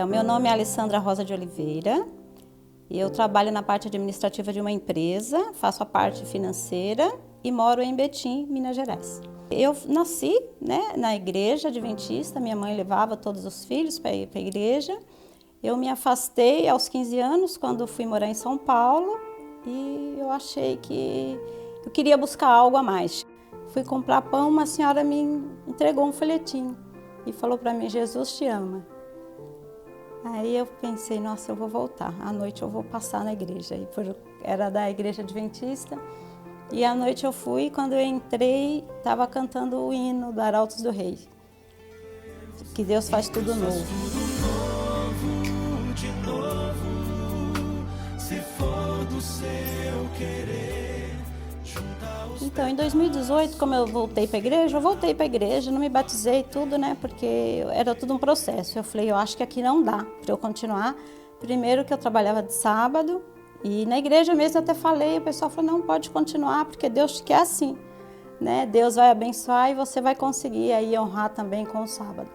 Então, meu nome é Alessandra Rosa de Oliveira e eu trabalho na parte administrativa de uma empresa, faço a parte financeira e moro em Betim, Minas Gerais. Eu nasci, na igreja adventista, minha mãe levava todos os filhos para a igreja. Eu me afastei aos 15 anos quando fui morar em São Paulo e eu achei que eu queria buscar algo a mais. Fui comprar pão, uma senhora me entregou um folhetim e falou para mim: Jesus te ama. Aí eu pensei, nossa, eu vou voltar, à noite eu vou passar na igreja. Era da igreja adventista. E à noite eu fui, quando eu entrei, estava cantando o hino do Arautos do Rei, que Deus faz tudo novo. De novo, se for do seu querer, então, em 2018, como eu voltei para a igreja, não me batizei tudo, porque era tudo um processo. Eu falei, eu acho que aqui não dá para eu continuar. Primeiro que eu trabalhava de sábado, e na igreja mesmo eu até falei, o pessoal falou, não, pode continuar, porque Deus te quer assim. né, Deus vai abençoar e você vai conseguir aí honrar também com o sábado.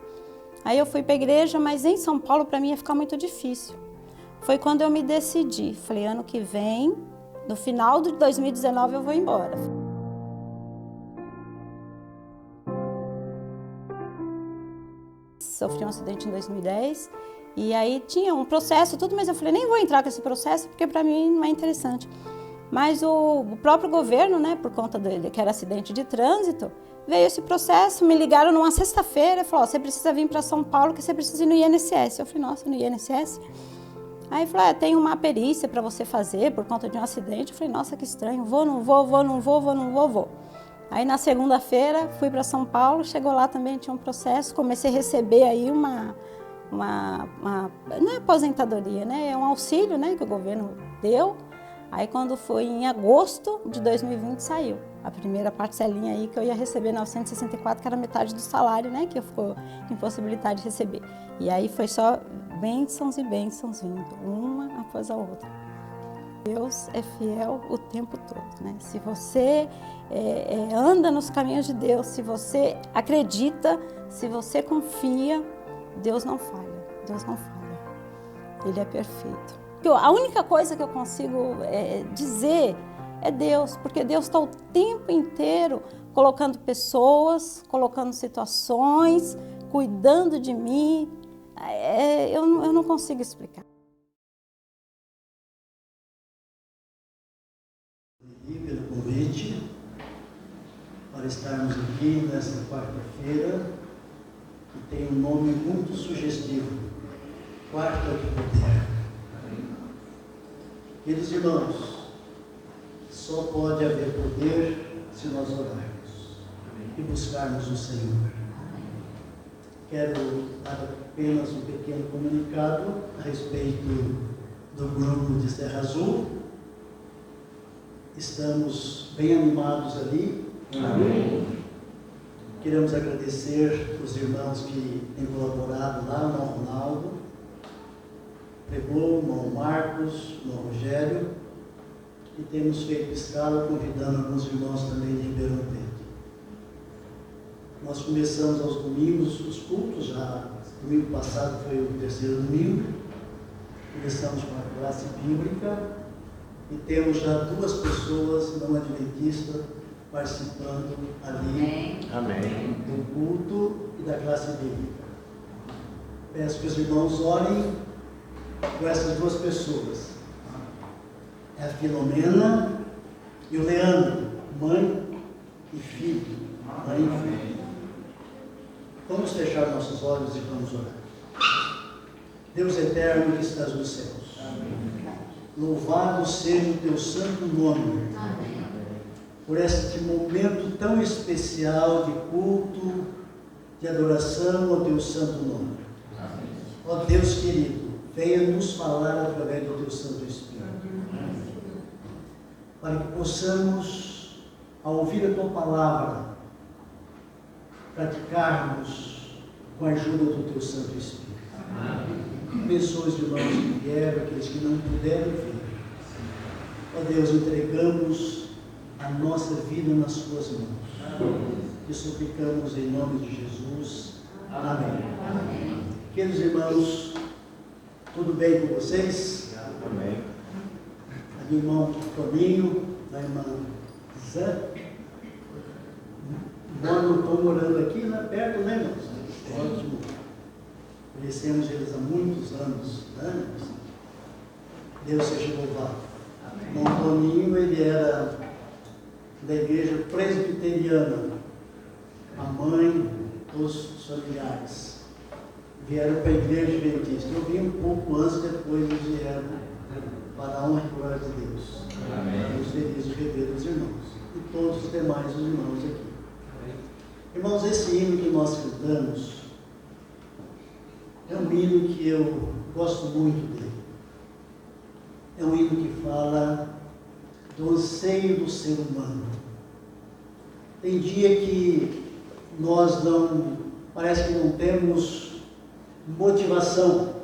Aí eu fui para a igreja, mas em São Paulo para mim ia ficar muito difícil. Foi quando eu me decidi, falei, ano que vem, no final de 2019 eu vou embora. Sofri um acidente em 2010 e aí tinha um processo, tudo, mas eu falei, nem vou entrar com esse processo porque para mim não é interessante. Mas o próprio governo, né, por conta dele, que era acidente de trânsito, veio esse processo, me ligaram numa sexta-feira e falou, você precisa vir para São Paulo que você precisa ir no INSS. Eu falei, nossa, no INSS? Aí falou, tem uma perícia para você fazer por conta de um acidente. Eu falei, nossa, que estranho, vou, não vou, vou, não vou, vou, não vou, vou. Aí na segunda-feira fui para São Paulo, chegou lá também, tinha um processo, comecei a receber aí não é aposentadoria, né? É um auxílio, né, que o governo deu. Aí quando foi em agosto de 2020 saiu a primeira parcelinha aí que eu ia receber 964, que era metade do salário, né, que eu ficou impossibilidade de receber. E aí foi só bênçãos e bênçãos vindo, uma após a outra. Deus é fiel o tempo todo, né? Se você anda nos caminhos de Deus, se você acredita, se você confia, Deus não falha, Deus não falha. Ele é perfeito. A única coisa que eu consigo dizer é Deus, porque Deus está o tempo inteiro colocando pessoas, colocando situações, cuidando de mim. Eu não consigo explicar. Pelo convite para estarmos aqui nesta quarta-feira, que tem um nome muito sugestivo, Quarta de Poder. Queridos irmãos, só pode haver poder se nós orarmos e buscarmos o Senhor. Quero dar apenas um pequeno comunicado a respeito do grupo de Serra Azul. Estamos bem animados ali. Amém. Queremos agradecer os irmãos que têm colaborado lá, o irmão Ronaldo, pregou, o irmão Marcos, o irmão Rogério, e temos feito escala convidando alguns irmãos também de Ribeirão Preto. Nós começamos aos domingos os cultos, já domingo passado foi o terceiro domingo, começamos com a classe bíblica e temos já 2 pessoas não adventistas participando ali. Amém. Do culto e da classe bíblica. Peço que os irmãos orem com essas 2 pessoas, é a Filomena e o Leandro, mãe e filho. Mãe e filho. Vamos fechar nossos olhos e vamos orar. Deus eterno que estás nos céus, amém. Louvado seja o teu santo nome, amém. Por este momento tão especial de culto, de adoração ao teu santo nome. Amém. Ó Deus querido, venha nos falar através do teu Santo Espírito, para que possamos, ao ouvir a tua palavra, praticarmos com a ajuda do teu Santo Espírito. Abençoe os irmãos que vieram, aqueles que não puderam vir. Ó Deus, entregamos a nossa vida nas tuas mãos. E suplicamos em nome de Jesus. Amém. Amém. Queridos irmãos, tudo bem com vocês? Amém. A do irmão Toninho, da irmã Zé. Estão morando aqui, né, perto, né, irmãos? Ótimo. Conhecemos eles há muitos anos, né? Deus seja louvado. O irmão Toninho, ele era da igreja presbiteriana. A mãe, todos os familiares vieram para a igreja adventista. Eu vim um pouco antes, depois eles vieram para a honra e glória de Deus. Amém. Estamos felizes de rever os irmãos e todos os demais os irmãos aqui. Amém. Irmãos, esse hino que nós cantamos é um hino que eu gosto muito dele. É um hino que fala do anseio do ser humano. Tem dia que nós parece que não temos motivação.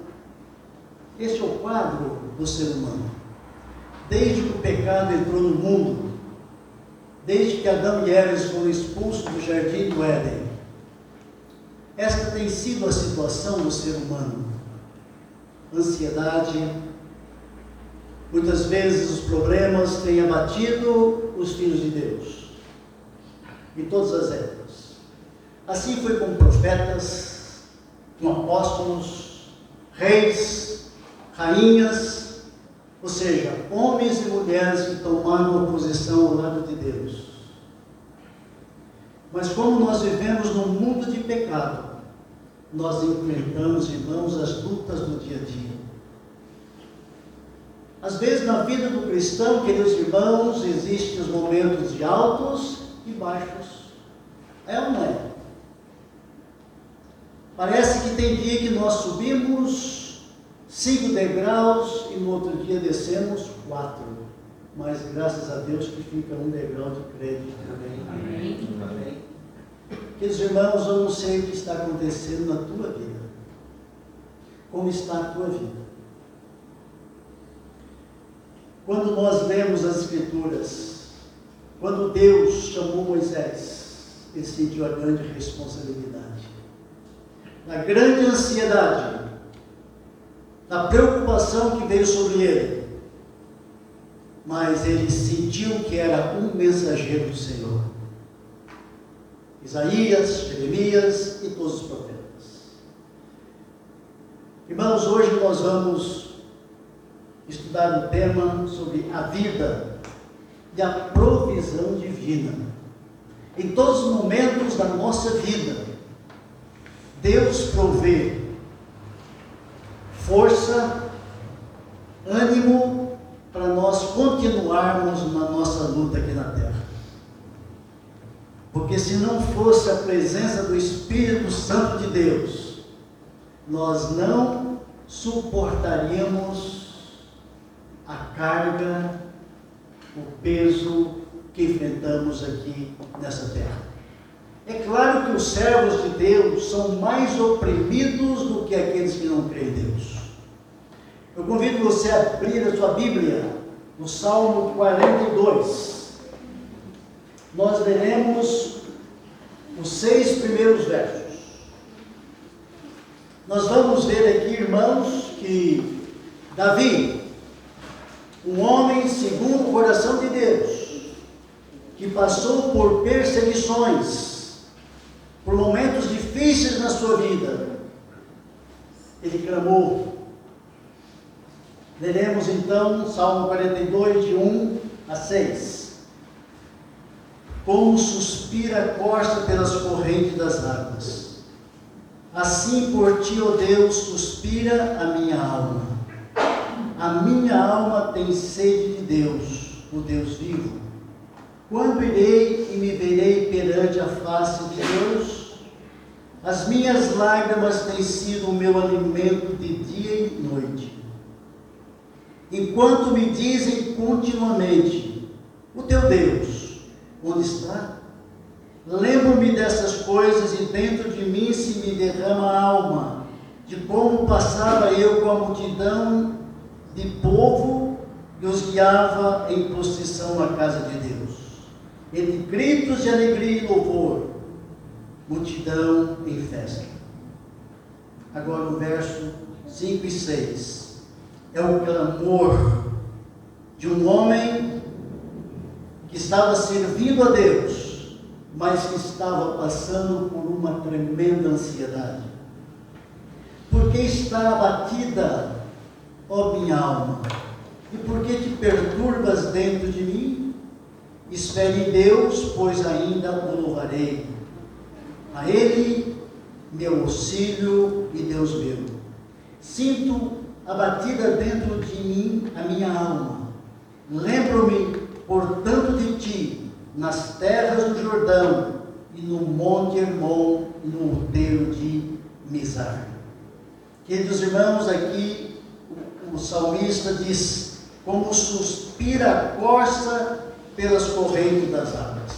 Este é o quadro do ser humano. Desde que o pecado entrou no mundo, desde que Adão e Eva foram expulsos do jardim do Éden. Esta tem sido a situação do ser humano. Ansiedade, muitas vezes os problemas têm abatido os filhos de Deus, em todas as épocas. Assim foi com profetas, com apóstolos, reis, rainhas, ou seja, homens e mulheres que tomaram uma posição ao lado de Deus. Mas como nós vivemos num mundo de pecado, nós enfrentamos, irmãos, as lutas do dia a dia. Às vezes na vida do cristão, queridos irmãos, existem os momentos de altos e baixos. É ou não é? Parece que tem dia que nós subimos 5 degraus e no outro dia descemos 4. Mas graças a Deus que fica um degrau de crédito também. Amém. Amém. Queridos irmãos, eu não sei o que está acontecendo na tua vida. Como está a tua vida? Quando nós lemos as Escrituras, quando Deus chamou Moisés, ele sentiu a grande responsabilidade, a grande ansiedade, a preocupação que veio sobre ele, mas ele sentiu que era um mensageiro do Senhor. Isaías, Jeremias e todos os profetas. Irmãos, hoje nós vamos estudar um tema sobre a vida e a provisão divina. Em todos os momentos da nossa vida, Deus provê força, ânimo para nós continuarmos na nossa luta aqui na terra. Porque se não fosse a presença do Espírito Santo de Deus, nós não suportaríamos a carga, o peso que enfrentamos aqui nessa terra. É claro que os servos de Deus são mais oprimidos do que aqueles que não creem em Deus. Eu convido você a abrir a sua Bíblia no Salmo 42. Nós leremos os 6 primeiros versos. Nós vamos ver aqui, irmãos, que Davi, um homem segundo o coração de Deus, que passou por perseguições, por momentos difíceis na sua vida, ele clamou. Leremos então Salmo 42, de 1 a 6. Como suspira a corça pelas correntes das águas, assim por ti, ó Deus, suspira a minha alma. A minha alma tem sede de Deus, o Deus vivo. Quando irei e me verei perante a face de Deus? As minhas lágrimas têm sido o meu alimento de dia e noite. Enquanto me dizem continuamente, o teu Deus, onde está? Lembro-me dessas coisas e dentro de mim se me derrama a alma, de como passava eu com a multidão de povo e os guiava em procissão à casa de Deus, entre gritos de alegria e louvor, multidão em festa. Agora o verso 5 e 6 é o clamor de um homem que estava servindo a Deus, mas que estava passando por uma tremenda ansiedade. Por que está abatida, ó minha alma? E por que te perturbas dentro de mim? Espere em Deus, pois ainda o louvarei. A Ele, meu auxílio e Deus meu. Sinto abatida dentro de mim a minha alma. Lembro-me, portanto, de ti, nas terras do Jordão, e no monte Hermon, e no outeiro de Mizar. Queridos irmãos, aqui o salmista diz, como suspira a corça pelas correntes das águas.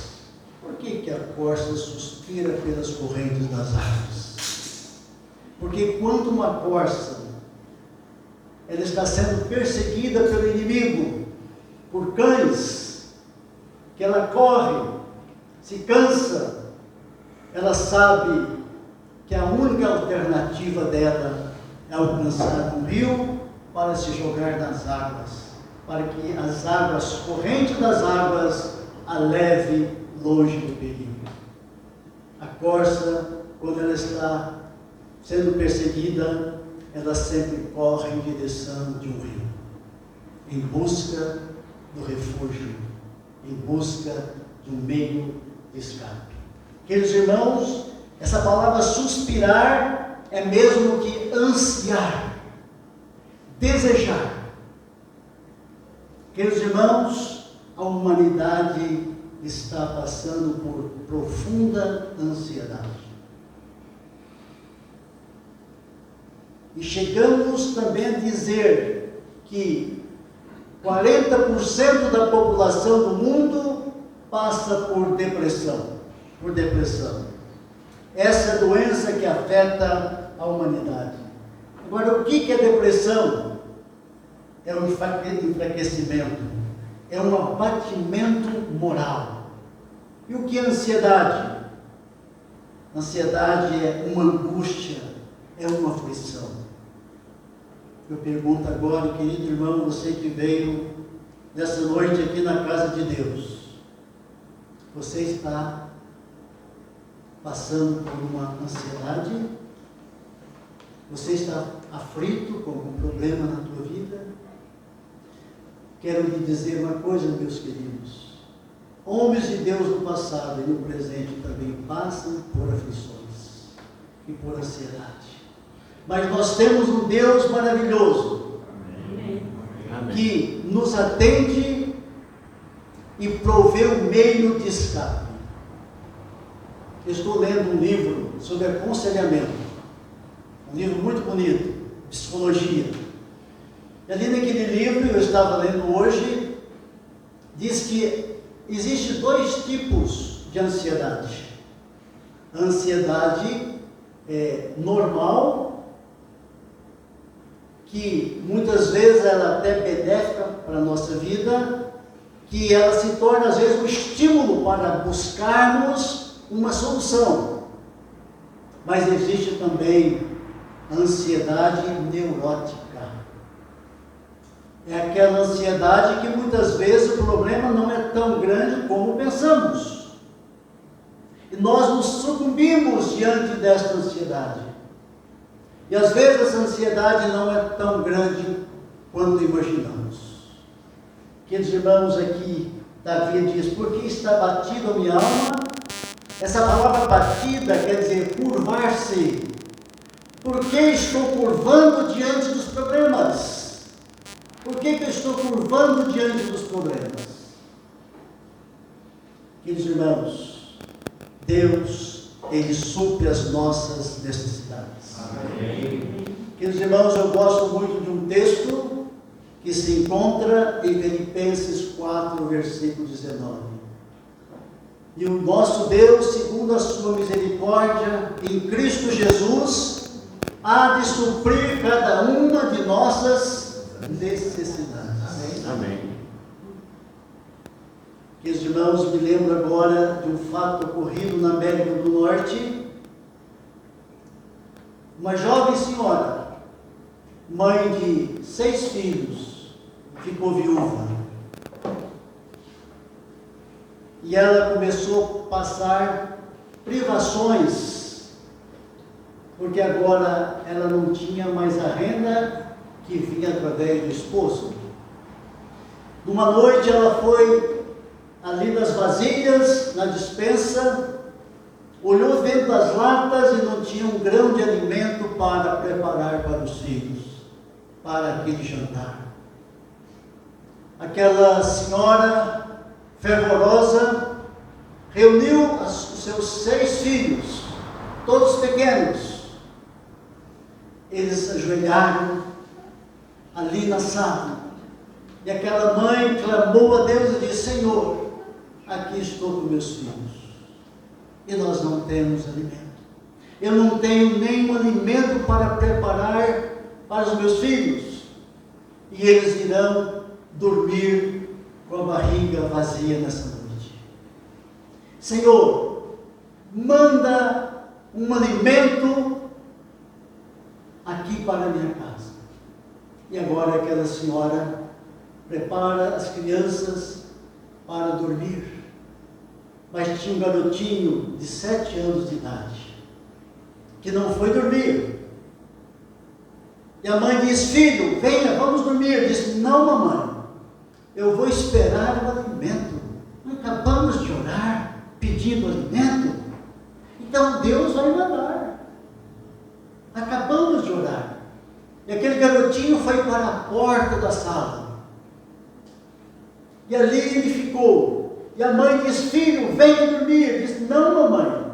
Por que a corça suspira pelas correntes das águas? Porque quando uma corça ela está sendo perseguida pelo inimigo, por cães, que ela corre, se cansa, ela sabe que a única alternativa dela é alcançar um rio para se jogar nas águas, para que as águas, corrente das águas, a leve longe do perigo. A corça, quando ela está sendo perseguida, ela sempre corre em direção de um rio, em busca do refúgio, em busca de um meio de escape. Queridos irmãos, essa palavra suspirar é mesmo que ansiar, desejar. Queridos irmãos, a humanidade está passando por profunda ansiedade. E chegamos também a dizer que 40% da população do mundo passa por depressão. Essa é a doença que afeta a humanidade. Agora, o que é depressão? É um enfraquecimento, é um abatimento moral. E o que é ansiedade? Ansiedade é uma angústia, é uma aflição. Eu pergunto agora, querido irmão, você que veio nessa noite aqui na casa de Deus, você está passando por uma ansiedade? Você está aflito com algum problema na tua vida? Quero lhe dizer uma coisa, meus queridos. Homens de Deus no passado e no presente também passam por aflições e por ansiedade. Mas nós temos um Deus maravilhoso, que nos atende e provê um meio de escape. Eu estou lendo um livro sobre aconselhamento, um livro muito bonito, psicologia. E ali naquele livro, eu estava lendo hoje, diz que existem 2 tipos de ansiedade. A ansiedade normal, que muitas vezes ela é até benéfica para a nossa vida, que ela se torna às vezes um estímulo para buscarmos uma solução. Mas existe também a ansiedade neurótica. É aquela ansiedade que muitas vezes o problema não é tão grande como pensamos. E nós nos sucumbimos diante desta ansiedade. E às vezes essa ansiedade não é tão grande quanto imaginamos. Queridos irmãos, aqui Davi diz: por que está batida a minha alma? Essa palavra batida quer dizer curvar-se. Por que estou curvando diante dos problemas? Por que eu estou curvando diante dos problemas? Queridos irmãos, Deus, Ele supre as nossas necessidades. Amém. Queridos irmãos, eu gosto muito de um texto que se encontra em Filipenses 4, versículo 19. E o nosso Deus, segundo a sua misericórdia, em Cristo Jesus, há de suprir cada uma de nossas necessidades. Amém. Queridos irmãos, me lembro agora de um fato ocorrido na América do Norte. Uma jovem senhora, mãe de 6 filhos, ficou viúva. E ela começou a passar privações, porque agora ela não tinha mais a renda que vinha através do esposo. Numa noite ela foi ali nas vasilhas, na despensa, olhou dentro das latas e não tinha um grão de alimento para preparar para os filhos, para aquele jantar. Aquela senhora fervorosa reuniu os seus 6 filhos, todos pequenos. Eles ajoelharam ali na sala. E aquela mãe clamou a Deus e disse: Senhor, aqui estou com meus filhos. E nós não temos alimento. Eu não tenho nenhum alimento para preparar para os meus filhos. E eles irão dormir com a barriga vazia nessa noite. Senhor, manda um alimento aqui para a minha casa. E agora aquela senhora prepara as crianças para dormir. Mas tinha um garotinho de 7 anos de idade, que não foi dormir. E a mãe diz: filho, venha, vamos dormir. Ele diz: não, mamãe, eu vou esperar o alimento. Acabamos de orar, pedindo alimento. Então Deus vai mandar. Acabamos de orar. E aquele garotinho foi para a porta da sala. E ali ele ficou. E a mãe diz: filho, venha dormir. Ele diz: não, mamãe,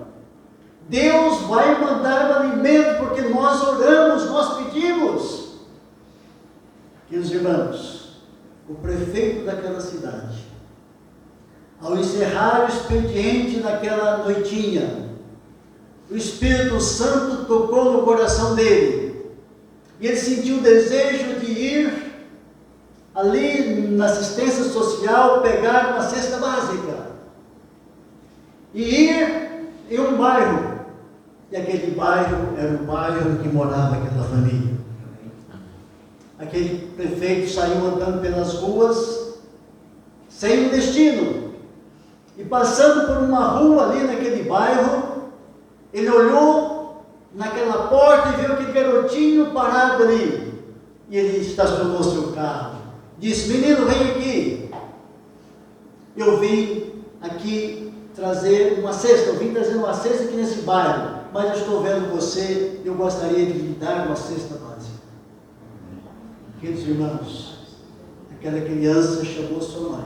Deus vai mandar o alimento, porque nós oramos, nós pedimos. Queridos irmãos, o prefeito daquela cidade, ao encerrar o expediente naquela noitinha, o Espírito Santo tocou no coração dele, e ele sentiu o desejo de ir ali na assistência social, pegar uma cesta básica, e ir em um bairro, e aquele bairro era o bairro que morava aquela família. Aquele prefeito saiu andando pelas ruas, sem um destino, e passando por uma rua ali naquele bairro, ele olhou naquela porta e viu aquele garotinho parado ali, e ele estacionou seu carro, disse: menino, vem aqui, eu vim aqui trazer uma cesta, eu vim trazer uma cesta aqui nesse bairro, mas eu estou vendo você, eu gostaria de lhe dar uma cesta básica. Queridos irmãos, aquela criança chamou sua mãe.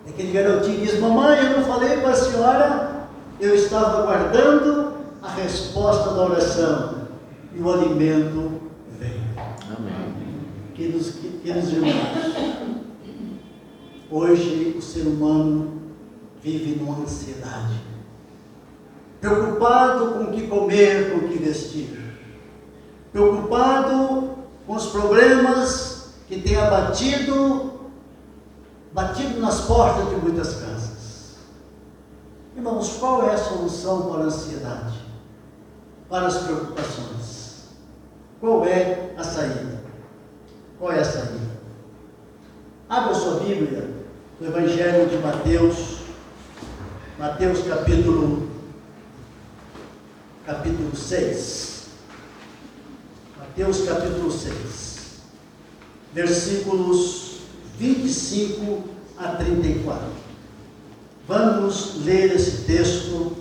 Aquele garotinho diz: mamãe, eu não falei para a senhora, eu estava aguardando a resposta da oração, e o alimento veio. Amém. Queridos irmãos, hoje o ser humano vive numa ansiedade, preocupado com o que comer, com o que vestir, preocupado com os problemas que têm batido nas portas de muitas casas. Irmãos, qual é a solução para a ansiedade, para as preocupações? Qual é a saída? Qual é a saída? Abra sua Bíblia no Evangelho de Mateus, Mateus capítulo 6. Mateus capítulo 6, versículos 25 a 34. Vamos ler esse texto,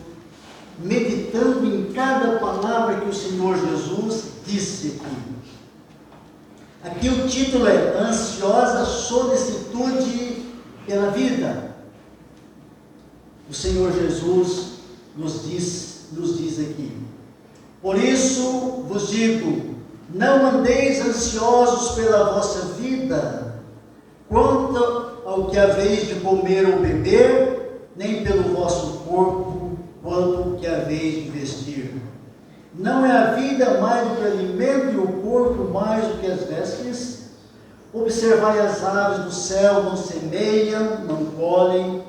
meditando em cada palavra que o Senhor Jesus disse aqui. Aqui o título é: ansiosa solicitude pela vida. O Senhor Jesus nos diz aqui: por isso vos digo, não andeis ansiosos pela vossa vida, quanto ao que haveis de comer ou beber, nem pelo vosso corpo, quanto ao que haveis de vestir. Não é a vida mais do que o alimento, e o corpo mais do que as vestes? Observai as aves do céu, não semeiam, não colhem,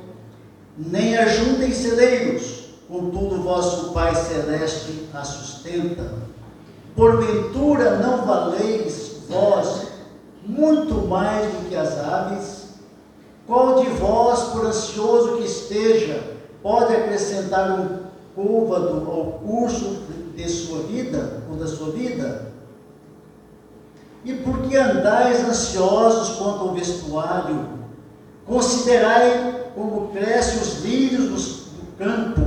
nem ajuntem em celeiros, contudo vosso Pai Celeste a sustenta. Porventura não valeis vós muito mais do que as aves? Qual de vós, por ansioso que esteja, pode acrescentar um côvado ao curso de sua vida, ou da sua vida? E por que andais ansiosos quanto ao vestuário? Considerai como crescem os lírios do campo,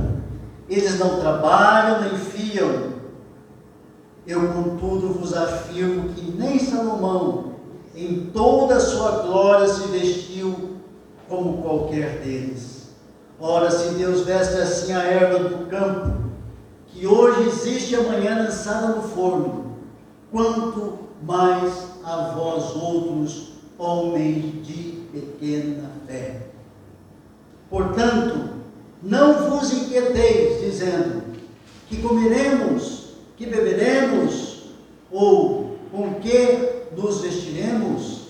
eles não trabalham nem fiam. Eu, contudo, vos afirmo que nem Salomão, em toda a sua glória, se vestiu como qualquer deles. Ora, se Deus veste assim a erva do campo, que hoje existe e amanhã lançada no forno, quanto mais a vós outros, homens de pequena fé. Portanto, não vos inquieteis, dizendo: que comeremos, que beberemos, ou com que nos vestiremos?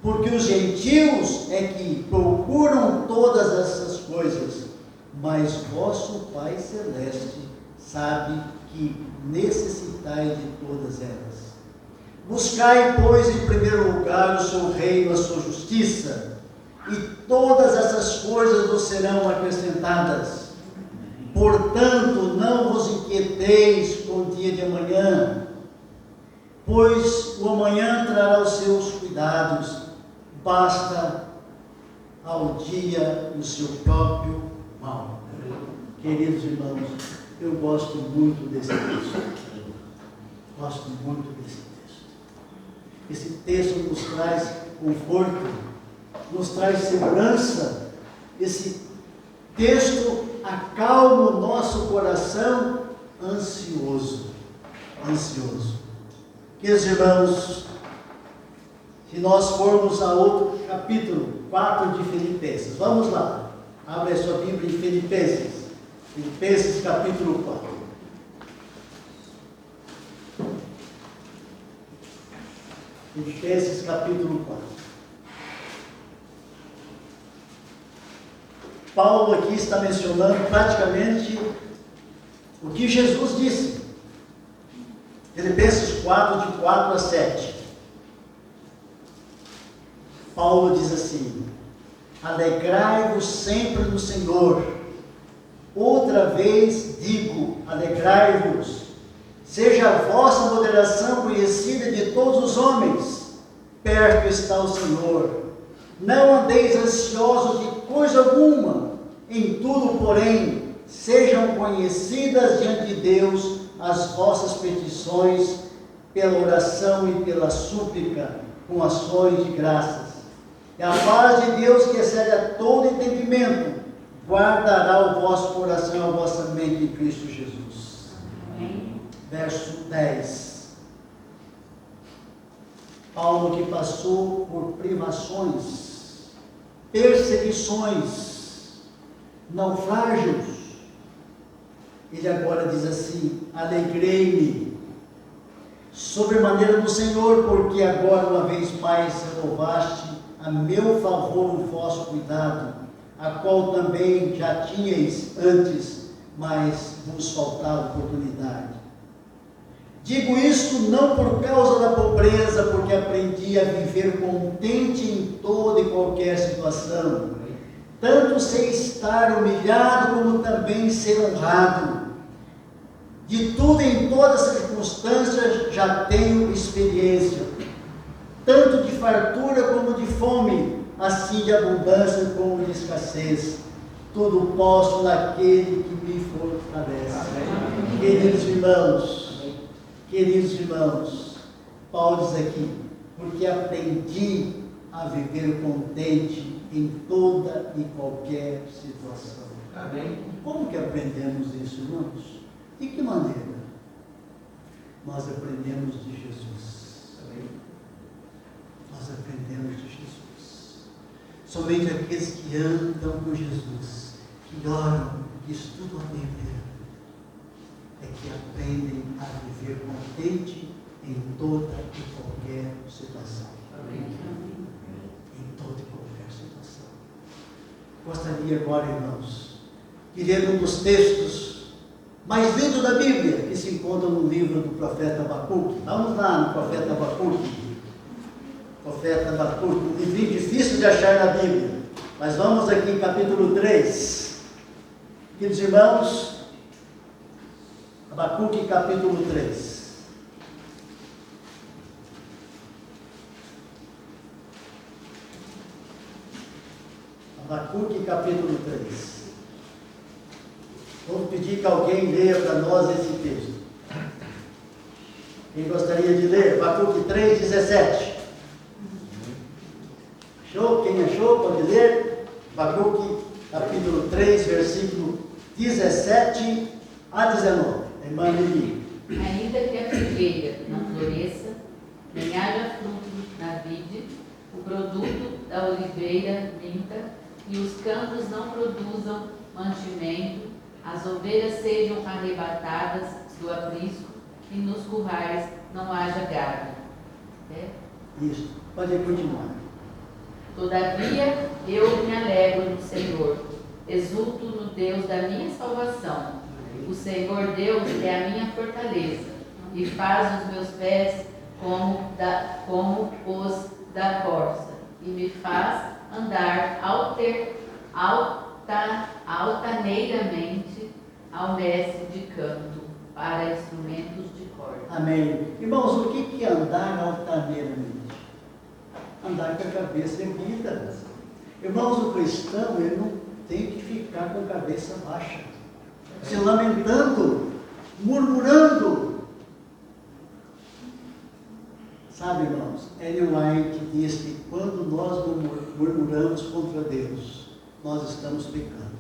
Porque os gentios é que procuram todas essas coisas, mas vosso Pai Celeste sabe que necessitais de todas elas. Buscai, pois, em primeiro lugar o seu reino, a sua justiça, e todas essas coisas vos serão acrescentadas. Portanto, não vos inquieteis com o dia de amanhã, pois o amanhã trará os seus cuidados, basta ao dia o seu próprio mal. Queridos irmãos, eu gosto muito desse texto. Gosto muito desse texto. Esse texto nos traz conforto, nos traz segurança. Esse texto acalma o nosso coração ansioso. Queridos irmãos, se nós formos a outro capítulo, 4 de Filipenses, vamos lá, abre a sua Bíblia em Filipenses capítulo 4. Filipenses capítulo 4. Paulo aqui está mencionando praticamente o que Jesus disse. Filipenses 4, de 4 a 7. Paulo diz assim: alegrai-vos sempre no Senhor. Outra vez digo, alegrai-vos. Seja a vossa moderação conhecida de todos os homens. Perto está o Senhor. Não andeis ansiosos de coisa alguma. Em tudo, porém, sejam conhecidas diante de Deus as vossas petições, pela oração e pela súplica, com ações de graças. E a paz de Deus, que excede a todo entendimento, guardará o vosso coração e a vossa mente em Cristo Jesus. Amém. Verso 10. Paulo, que passou por privações, perseguições, naufrágios, ele agora diz assim: alegrei-me sobremaneira no Senhor, porque agora uma vez mais renovaste a meu favor o vosso cuidado, a qual também já tinhais antes, mas vos faltava oportunidade. Digo isto não por causa da pobreza, porque aprendi a viver contente em toda e qualquer situação. Tanto sei estar humilhado, como também ser honrado. De tudo e em todas as circunstâncias já tenho experiência, tanto de fartura como de fome, assim de abundância como de escassez. Tudo posso naquele que me fortalece. Queridos irmãos, Paulo diz aqui: porque aprendi a viver contente em toda e qualquer situação. Amém? Como que aprendemos isso, irmãos? De que maneira? Nós aprendemos de Jesus. Amém? Nós aprendemos de Jesus. Somente aqueles que andam com Jesus, que oram, que estudam a Bíblia, é que aprendem a viver contente em toda e qualquer situação. Amém? Em toda e qualquer situação. Gostaria agora, irmãos, de ler um dos textos mais lindo da Bíblia, que se encontra no livro do profeta Abacuque. Vamos lá no profeta Abacuque. Profeta Abacuque, um livrinho difícil de achar na Bíblia, mas vamos aqui em capítulo 3. Queridos irmãos, Abacuque capítulo 3. Abacuque capítulo 3. Vamos pedir que alguém leia para nós esse texto. Quem gostaria de ler? Abacuque 3, 17. Achou? Quem achou pode ler. Abacuque capítulo 3, versículo 17 a 19. Irmã Lili. Ainda que a figueira não floresça, nem haja fruto na vide, o produto da oliveira minta, e os campos não produzam mantimento, as ovelhas sejam arrebatadas do aprisco, e nos currais não haja gado. Isso, pode continuar. Todavia eu me alegro no Senhor, Exulto no Deus da minha salvação. O Senhor Deus é a minha fortaleza e faz os meus pés como os da corça e me faz andar altaneiramente ao mestre de canto para instrumentos de corda. Amém. Irmãos, o que é andar altaneiramente? Andar com a cabeça erguida. Irmãos, o cristão, ele não tem que ficar com a cabeça baixa, se lamentando, murmurando. Sabe, irmãos, Ellen White diz que quando nós murmuramos contra Deus, nós estamos pecando.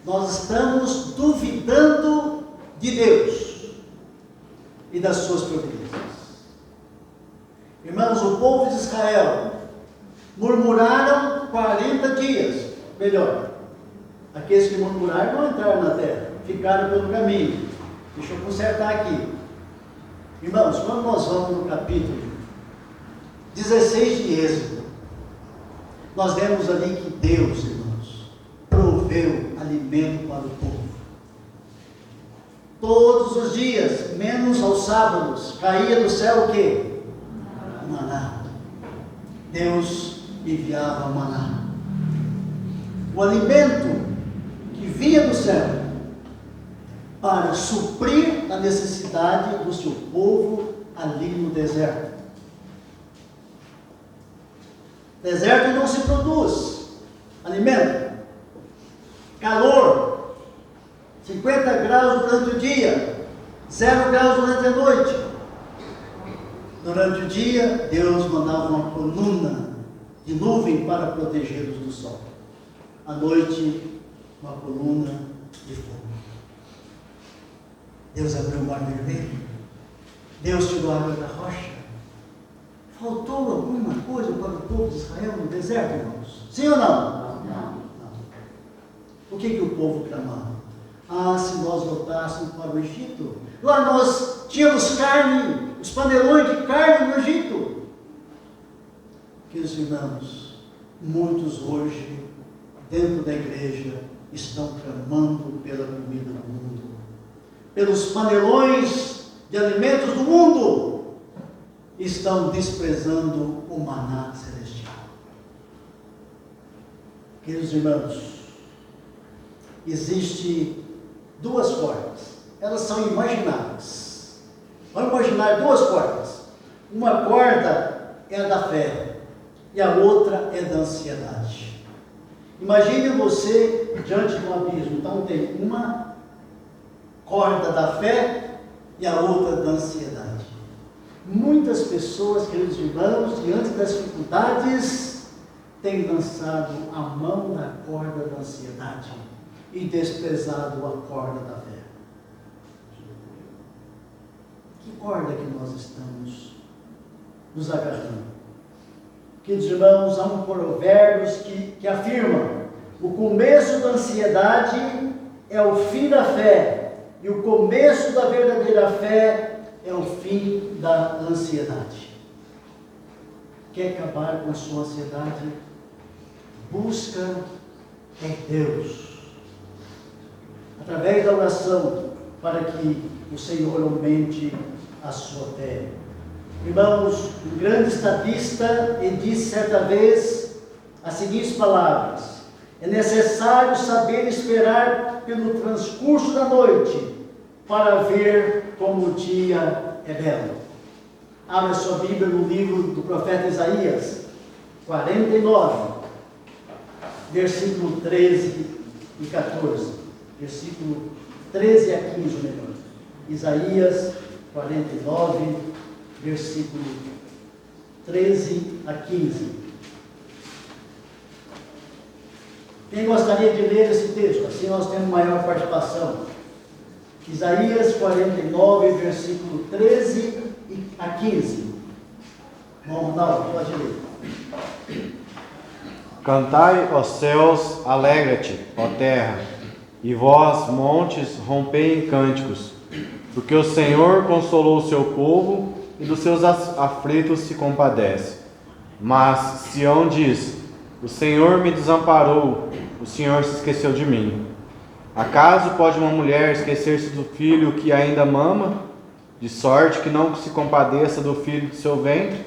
Nós estamos duvidando de Deus e das suas providências. Irmãos, o povo de Israel murmuraram 40 dias. Melhor, aqueles que murmuraram não entraram na terra, ficaram pelo caminho. Deixa eu consertar aqui. Irmãos, quando nós vamos no capítulo 16 de Êxodo, nós vemos ali que Deus, irmãos, proveu alimento para o povo. Todos os dias, menos aos sábados, caía do céu o quê? Maná. Deus enviava maná. O alimento que vinha do céu para suprir a necessidade do seu povo ali no deserto. Deserto não se produz alimento. Calor, 50 graus durante o dia, 0 graus durante a noite. Durante o dia, Deus mandava uma coluna de nuvem para protegê-los do sol. À noite, uma coluna de fogo. Deus abriu o mar vermelho. Deus tirou a água da rocha. Faltou alguma coisa para o povo de Israel no deserto, irmãos? Sim ou não? Não. O que o povo clamava? Ah, se nós voltássemos para o Egito. Lá nós tínhamos carne, os panelões de carne no Egito. Queridos irmãos, muitos hoje, dentro da igreja, estão clamando pela comida do mundo, pelos panelões de alimentos do mundo. Estão desprezando o maná celestial. Queridos irmãos, existe duas cordas, elas são imagináveis. Vamos imaginar duas cordas. Uma corda é a da fé e a outra é da ansiedade. Imagine você diante de um abismo. Então tem uma corda da fé e a outra da ansiedade. Muitas pessoas, queridos irmãos, diante das dificuldades, têm lançado a mão na corda da ansiedade e desprezado a corda da fé. Que corda que nós estamos nos agarrando? Queridos irmãos, há um provérbio que afirma: o começo da ansiedade é o fim da fé, e o começo da verdadeira fé é o fim da ansiedade. Quer acabar com a sua ansiedade? Busca em Deus, através da oração, para que o Senhor aumente a sua fé. Irmãos, um grande estadista, ele disse certa vez as seguintes palavras: é necessário saber esperar pelo transcurso da noite para ver como o dia é belo. Abra sua Bíblia no livro do profeta Isaías, 49, versículo 13 e 14. Versículo 13 a 15, melhor. Isaías 49, versículo 13 a 15. Quem gostaria de ler esse texto? Assim nós temos maior participação. Isaías 49, versículo 13 a 15. Bom, Ronaldo, pode ler. Cantai, ó céus, alegra-te, ó terra, e vós, montes, rompei em cânticos, porque o Senhor consolou o seu povo e dos seus aflitos se compadece. Mas Sião diz: o Senhor me desamparou, o Senhor se esqueceu de mim. Acaso pode uma mulher esquecer-se do filho que ainda mama, de sorte que não se compadeça do filho de seu ventre?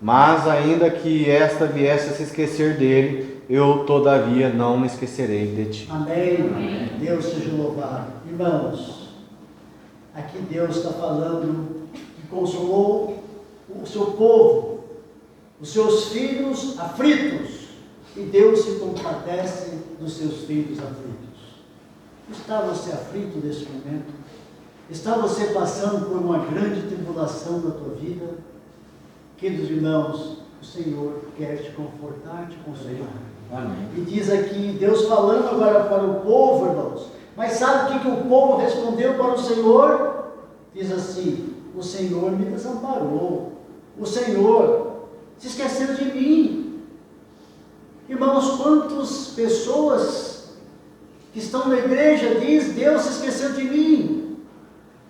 Mas ainda que esta viesse a se esquecer dele, eu todavia não me esquecerei de ti. Amém. Deus seja louvado. Irmãos, aqui Deus está falando que consolou o seu povo, os seus filhos aflitos, e Deus se compadece dos seus filhos aflitos. Está você aflito nesse momento? Está você passando por uma grande tribulação na tua vida? Queridos irmãos, o Senhor quer te confortar, te consolar. Amém. E diz aqui, Deus falando agora para o povo, irmãos. Mas sabe o que o povo respondeu para o Senhor? Diz assim: o Senhor me desamparou. O Senhor se esqueceu de mim. Irmãos, quantas pessoas que estão na igreja diz: Deus se esqueceu de mim.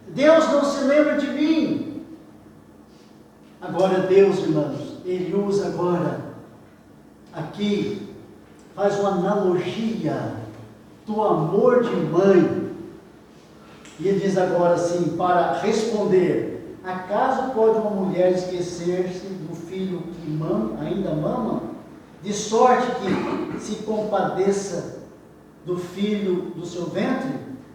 Deus não se lembra de mim. Agora Deus, irmãos, Ele usa agora aqui, faz uma analogia do amor de mãe. E ele diz agora assim, para responder: acaso pode uma mulher esquecer-se do filho que ainda mama, de sorte que se compadeça do filho do seu ventre?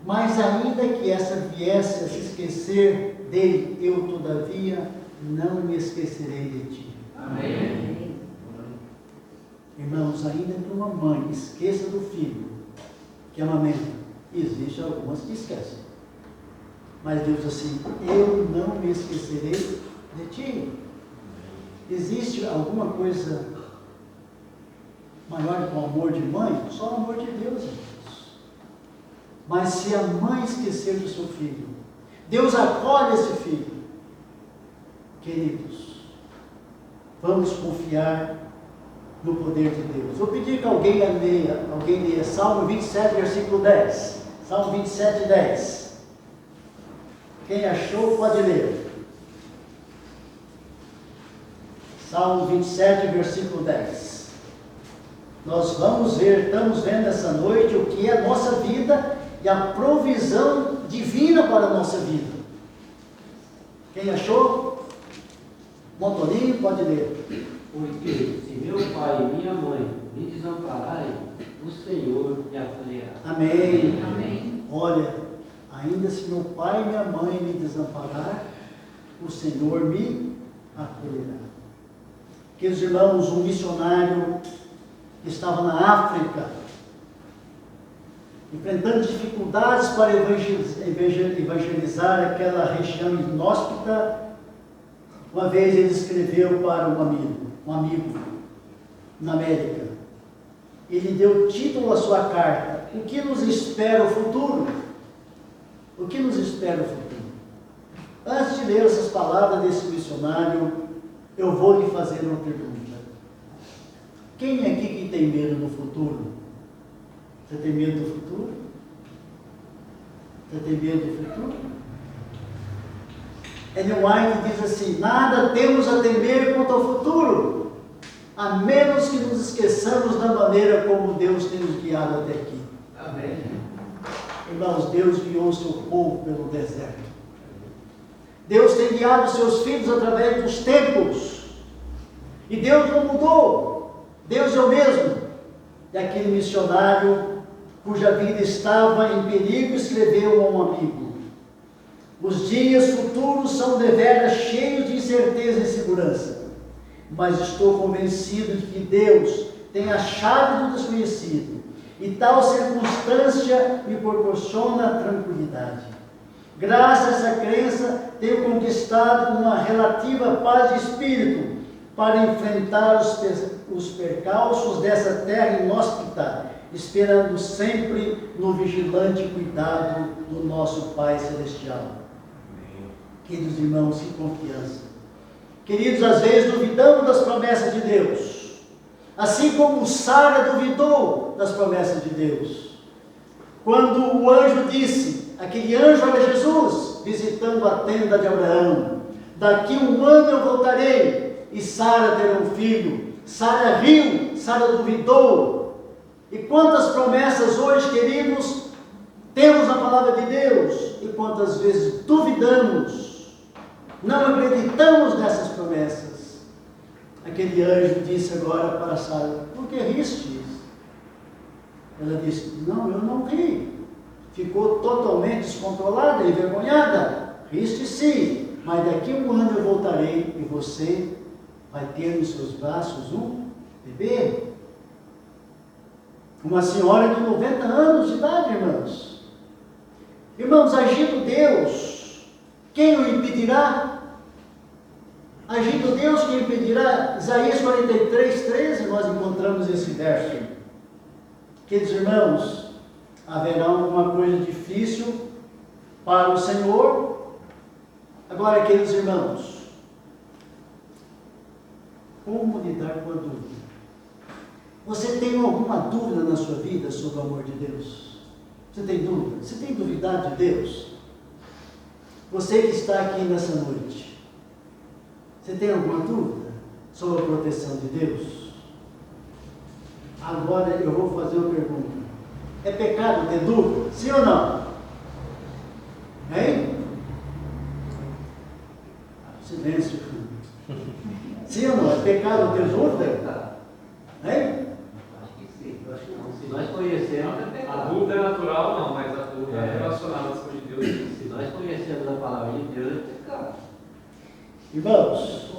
Mas ainda que essa viesse a se esquecer dele, eu todavia não me esquecerei de ti. Amém. Irmãos, ainda que uma mãe esqueça do filho que amamenta, existem algumas que esquecem. Mas Deus diz assim: eu não me esquecerei de ti. Existe alguma coisa maior do que o amor de mãe? Só o amor de Deus, irmãos. Mas se a mãe esquecer do seu filho, Deus acolhe esse filho. Queridos, vamos confiar no poder de Deus. Vou pedir que alguém leia Salmo 27, versículo 10. Salmo 27, 10. Quem achou, pode ler. Salmo 27, versículo 10. Nós vamos ver, estamos vendo essa noite o que é a nossa vida e a provisão divina para a nossa vida. Quem achou? Montoninho, pode ler. Porque se meu pai e minha mãe me desampararem, o Senhor me acolherá. Amém. Amém. Olha, ainda se meu pai e minha mãe me desamparar, o Senhor me acolherá. Queridos irmãos, um missionário que estava na África, enfrentando dificuldades para evangelizar aquela região inóspita, uma vez ele escreveu para um amigo na América. Ele deu título à sua carta: o que nos espera o futuro? O que nos espera o futuro? Antes de ler essas palavras desse missionário, eu vou lhe fazer uma pergunta. Quem aqui que tem medo do futuro? Você tem medo do futuro? Você tem medo do futuro? Ellen White diz assim: nada temos a temer quanto ao futuro, a menos que nos esqueçamos da maneira como Deus tem nos guiado até aqui. Amém. Irmãos, Deus guiou o seu povo pelo deserto. Deus tem guiado os seus filhos através dos tempos. E Deus não mudou. Deus é o mesmo. E aquele missionário, cuja vida estava em perigo, escreveu a um amigo: os dias futuros são deveras cheios de incerteza e insegurança, mas estou convencido de que Deus tem a chave do desconhecido, e tal circunstância me proporciona tranquilidade. Graças a essa crença, tenho conquistado uma relativa paz de espírito para enfrentar os percalços dessa terra inóspita, esperando sempre no vigilante cuidado do nosso Pai Celestial. Queridos irmãos, que confiança. Queridos, às vezes duvidamos das promessas de Deus, assim como Sara duvidou das promessas de Deus. Quando o anjo disse, aquele anjo era Jesus, visitando a tenda de Abraão: daqui 1 ano eu voltarei, e Sara terá um filho. Sara riu, Sara duvidou. E E quantas promessas hoje, queridos, temos na palavra de Deus, e quantas vezes duvidamos, não acreditamos nessas promessas. Aquele anjo disse agora para Sara: por que ristes? Ela disse: não, eu não ri. Ficou totalmente descontrolada, envergonhada. Riste sim, mas daqui a um ano eu voltarei e você vai ter nos seus braços um bebê. Uma senhora de 90 anos de idade, irmãos. Irmãos, agindo Deus, quem o impedirá? Agindo Deus, quem impedirá? Isaías 43, 13, nós encontramos esse verso. Queridos irmãos, haverá alguma coisa difícil para o Senhor. Agora, queridos irmãos, como lidar com a dúvida? Você tem alguma dúvida na sua vida sobre o amor de Deus? Você tem dúvida? Você tem duvidado de Deus? Você que está aqui nessa noite, você tem alguma dúvida sobre a proteção de Deus? Agora eu vou fazer uma pergunta. É pecado ter dúvida? Sim ou não? Hein? Silêncio. Sim ou não? É pecado ter dúvida? Hein? Acho que sim. Eu acho que não. Se nós conhecemos A dúvida é natural, não, mas a dúvida é relacionada às coisas de Deus. se nós conhecemos a palavra de Deus, é pecado. Irmãos,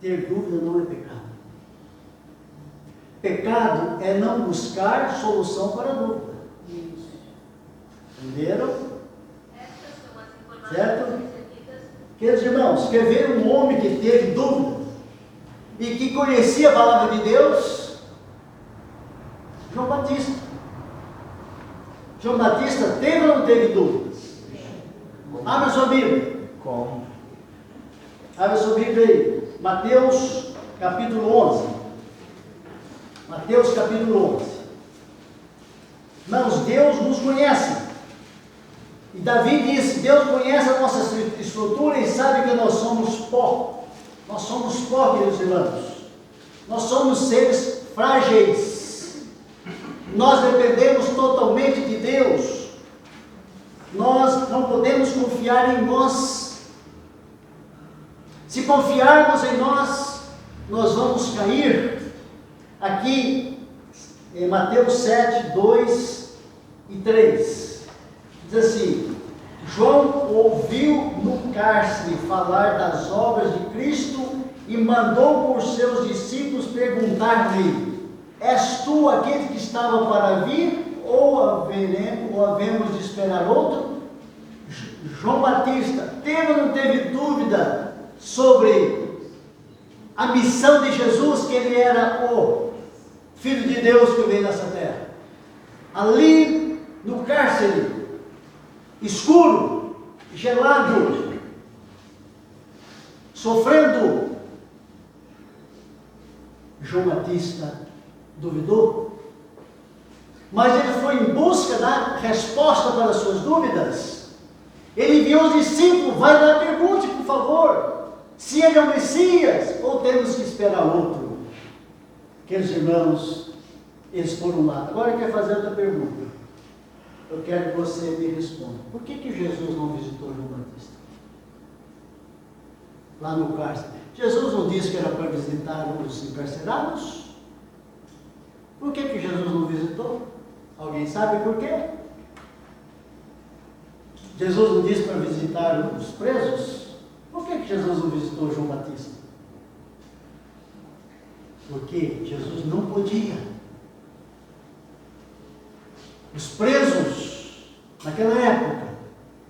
ter dúvida não é pecado. Pecado é não buscar solução para a dúvida. Entenderam? Certo? Queridos irmãos, quer ver um homem que teve dúvida e que conhecia a palavra de Deus? João Batista. João Batista teve ou não teve dúvidas? Abra sua Bíblia. Como? Abra sua Bíblia aí. Mateus capítulo 11. Mateus capítulo 11. Irmãos, Deus nos conhece. E Davi disse: Deus conhece a nossa estrutura e sabe que nós somos pó. Nós somos pó, queridos irmãos. Nós somos seres frágeis. Nós dependemos totalmente de Deus. Nós não podemos confiar em nós. Se confiarmos em nós, nós vamos cair. Aqui em Mateus 7, 2 e 3, diz assim: João ouviu no cárcere falar das obras de Cristo e mandou por seus discípulos perguntar-lhe: és tu aquele que estava para vir, ou havemos de esperar outro? João Batista teve ou não teve dúvida sobre a missão de Jesus, que ele era o Filho de Deus que veio nessa terra? Ali no cárcere, escuro, gelado, sofrendo, João Batista duvidou, mas ele foi em busca da resposta para as suas dúvidas. Ele enviou os discípulos: vai lá, pergunte, por favor, se ele é o Messias ou temos que esperar outro. Queridos irmãos, eles foram lá. Agora eu quero fazer outra pergunta. Eu quero que você me responda. Por que Jesus não visitou João Batista? Lá no cárcere. Jesus não disse que era para visitar os encarcerados? Por que Jesus não visitou? Alguém sabe por quê? Jesus não disse para visitar os presos? Por que Jesus não visitou João Batista? Porque Jesus não podia. Os presos, naquela época,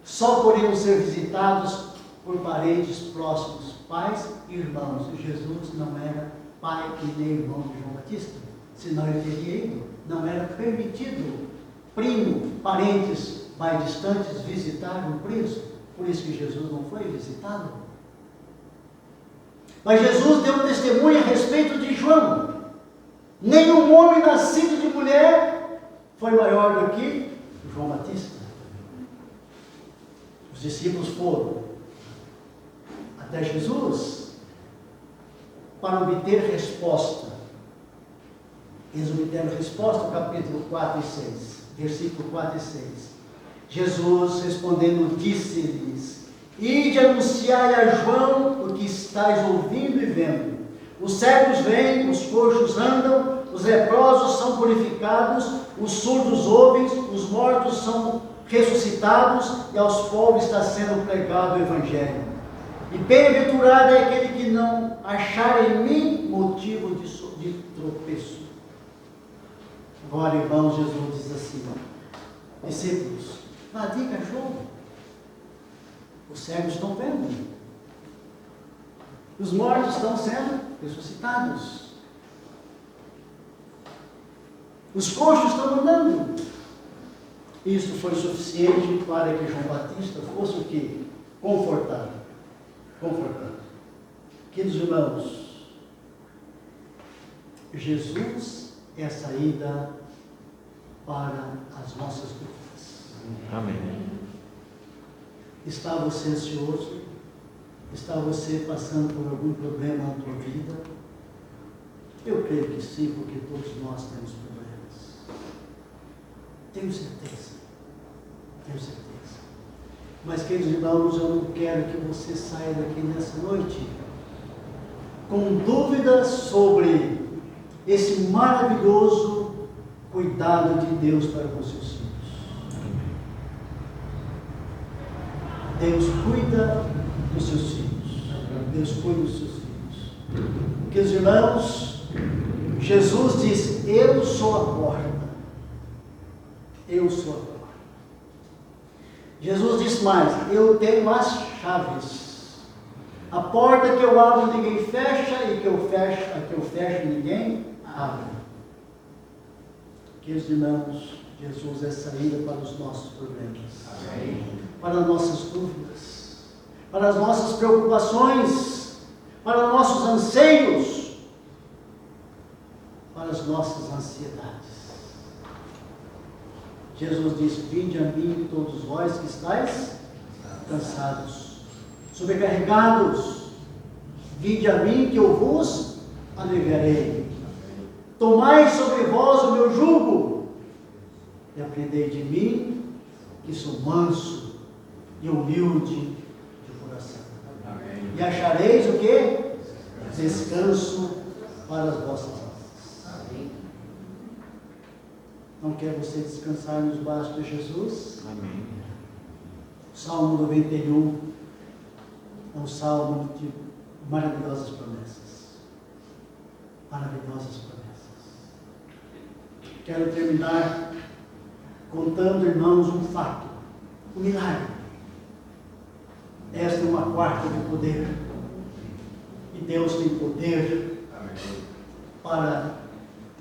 só poderiam ser visitados por parentes próximos, pais e irmãos. E Jesus não era pai e nem irmão de João Batista, senão ele teria ido. Não era permitido primo, parentes mais distantes visitar um preso. Por isso que Jesus não foi visitado. Mas Jesus deu testemunho a respeito de João. Nenhum homem nascido de mulher foi maior do que João Batista. Os discípulos foram até Jesus para obter resposta Eis obtendo resposta, capítulo 4 e 6, versículo 4 e 6. Jesus respondendo disse-lhes: ide anunciai a João o que estáis ouvindo e vendo. Os cegos veem, os coxos andam, os leprosos são purificados, os surdos ouvem, os mortos são ressuscitados, e aos pobres está sendo pregado o Evangelho. E bem-aventurado é aquele que não achar em mim motivo de tropeço. Agora, irmãos, Jesus diz assim: discípulos, vá, diga a João, os cegos estão vendo, os mortos estão sendo ressuscitados, os coxos estão andando. Isso foi suficiente para que João Batista fosse o quê? Confortado. Queridos irmãos, Jesus é a saída para as nossas dúvidas. Amém. Está você ansioso? Está você passando por algum problema na tua vida? Eu creio que sim, porque todos nós temos problemas. Tenho certeza. Mas, queridos irmãos, eu não quero que você saia daqui nessa noite com dúvidas sobre esse maravilhoso cuidado de Deus para com seus filhos. Deus cuida dos seus filhos. Deus cuida dos seus filhos. Queridos irmãos, Jesus disse: eu sou a porta. Eu sou a porta. Jesus disse mais: eu tenho as chaves. A porta que eu abro ninguém fecha, e que eu fecho ninguém abre. Queridos irmãos, Jesus é saída para os nossos problemas. Amém. Para as nossas dúvidas, para as nossas preocupações, para os nossos anseios, para as nossas ansiedades. Jesus disse: vinde a mim todos vós que estáis cansados, sobrecarregados, vinde a mim que eu vos aliviarei. Tomai sobre vós o meu jugo e aprendei de mim, que sou manso e humilde de coração. Amém. E achareis o quê? Descanso para as vossas almas. Amém. Não quer você descansar nos braços de Jesus? Amém. Salmo 91 é um salmo de maravilhosas promessas. Maravilhosas promessas. Quero terminar contando, irmãos, um fato, um milagre. Esta é uma quarta de poder. E Deus tem poder para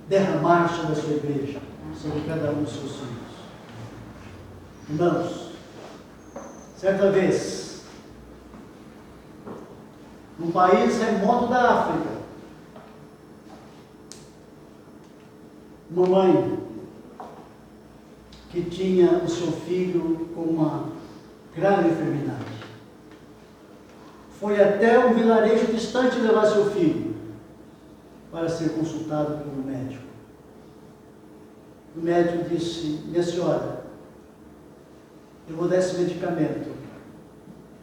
derramar sobre a sua igreja, sobre cada um dos seus filhos. Irmãos, certa vez, num país remoto da África, uma mãe que tinha o seu filho com uma grave enfermidade foi até um vilarejo distante levar seu filho para ser consultado por um médico. O médico disse: minha senhora, eu vou dar esse medicamento,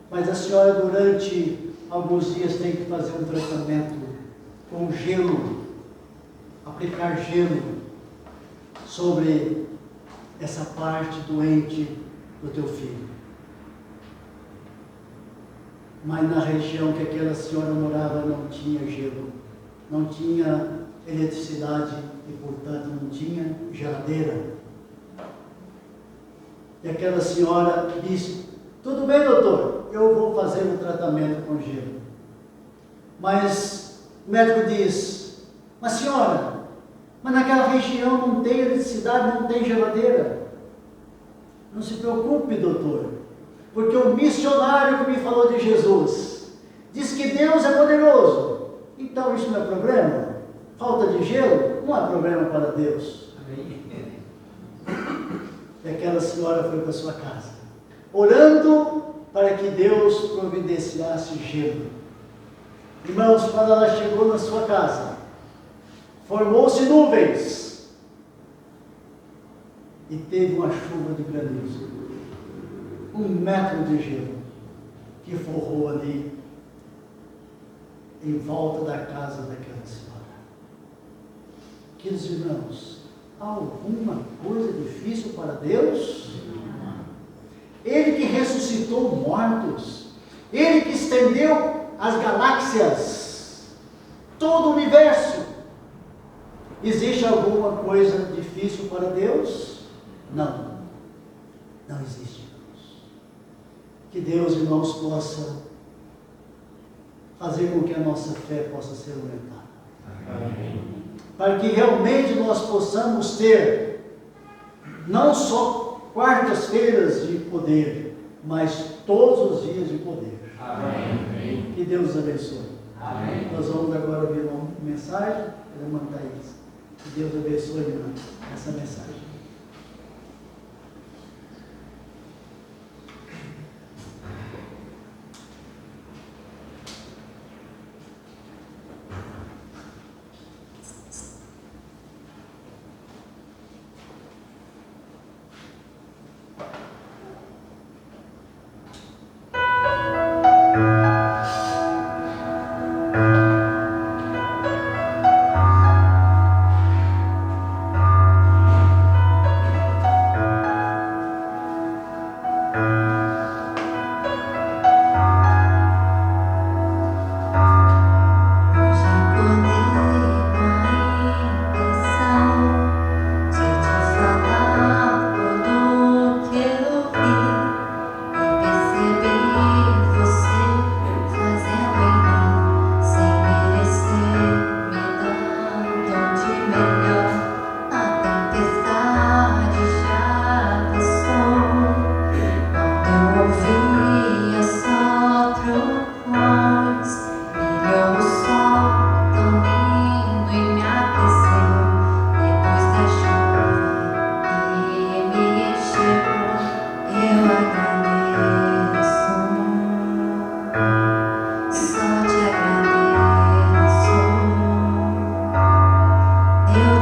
mas a senhora durante alguns dias tem que fazer um tratamento com gelo, aplicar gelo sobre essa parte doente do teu filho. Mas na região que aquela senhora morava não tinha gelo, não tinha eletricidade e, portanto, não tinha geladeira. E aquela senhora disse: tudo bem, doutor, eu vou fazer um tratamento com gelo. Mas o médico disse: mas senhora, mas naquela região não tem eletricidade, não tem geladeira. Não se preocupe, doutor, porque o missionário que me falou de Jesus diz que Deus é poderoso. Então isso não é problema. Falta de gelo não é problema para Deus. Amém. E aquela senhora foi para sua casa, orando para que Deus providenciasse gelo. Irmãos, quando ela chegou na sua casa, formou-se nuvens e teve uma chuva de granizo, 1 metro de gelo, que forrou ali em volta da casa daquela senhora. Queridos irmãos, há alguma coisa difícil para Deus? Ele que ressuscitou mortos, Ele que estendeu as galáxias, todo o universo. Existe alguma coisa difícil para Deus? Não, não existe, irmãos. Que Deus, irmãos, possa fazer com que a nossa fé possa ser aumentada. Amém. Para que realmente nós possamos ter não só quartas-feiras de poder, mas todos os dias de poder. Amém. Que Deus nos abençoe. Amém. Nós vamos agora ouvir uma mensagem da irmã Thaís. Que Deus abençoe, irmã, essa mensagem. Eu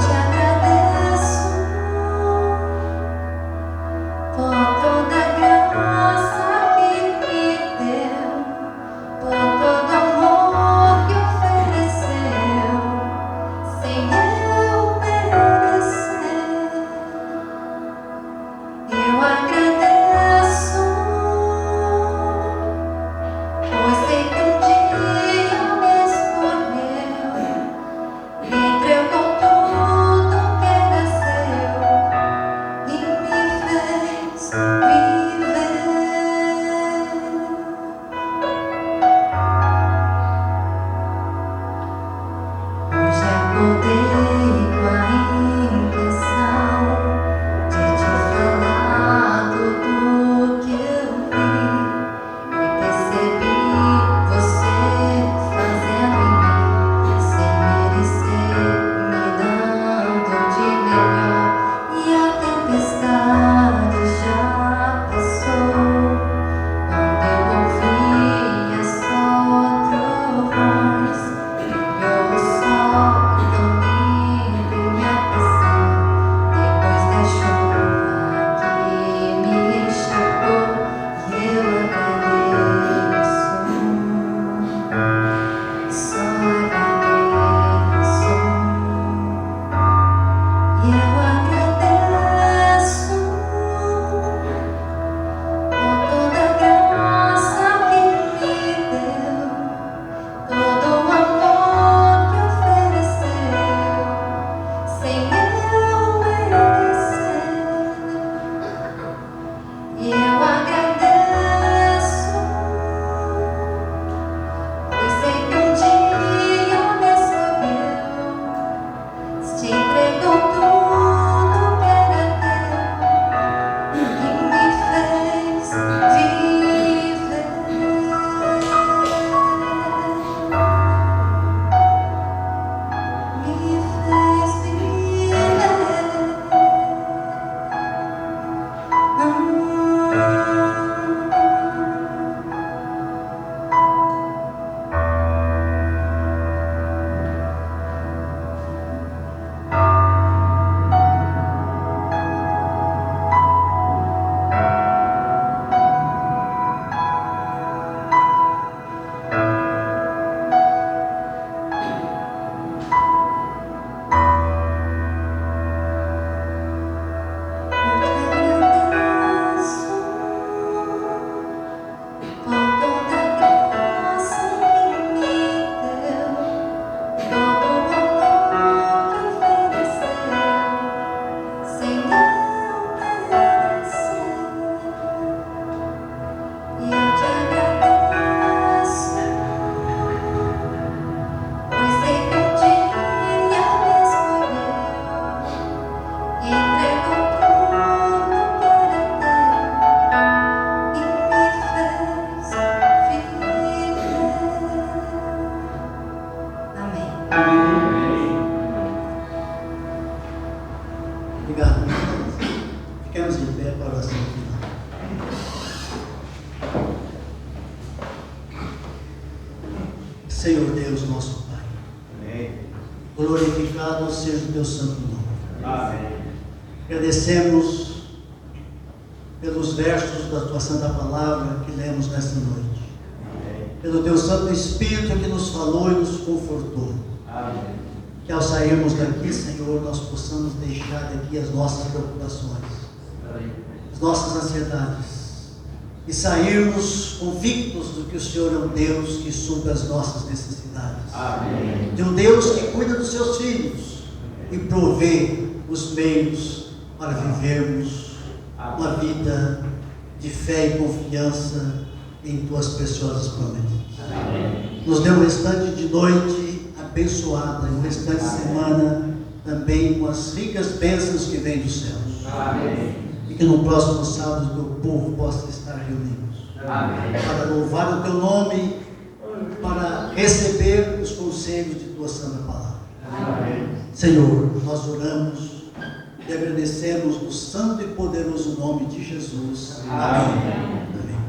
Obrigado. Ficamos em pé para a oração final. Senhor Deus, nosso Pai. Amém. Glorificado seja o teu santo nome. Amém. Agradecemos pelos versos da tua santa palavra que lemos nesta noite. Amém. Pelo teu Santo Espírito que nos falou e nos confortou. Amém. Que ao sairmos daqui, Senhor, nós possamos deixar daqui as nossas preocupações, as nossas ansiedades, e sairmos convictos do que o Senhor é um Deus que supre as nossas necessidades. Amém. De um Deus que cuida dos seus filhos e provê os meios para vivermos uma vida de fé e confiança em tuas preciosas promessas. Amém. Nos dê um restante de noite abençoada, e um restante de semana também com as ricas bênçãos que vêm dos céus. Amém. E que no próximo sábado o teu povo possa estar reunidos. Amém. Para louvar o teu nome, para receber os conselhos de tua santa palavra. Amém. Senhor, nós oramos e agradecemos no santo e poderoso nome de Jesus. Amém. Amém.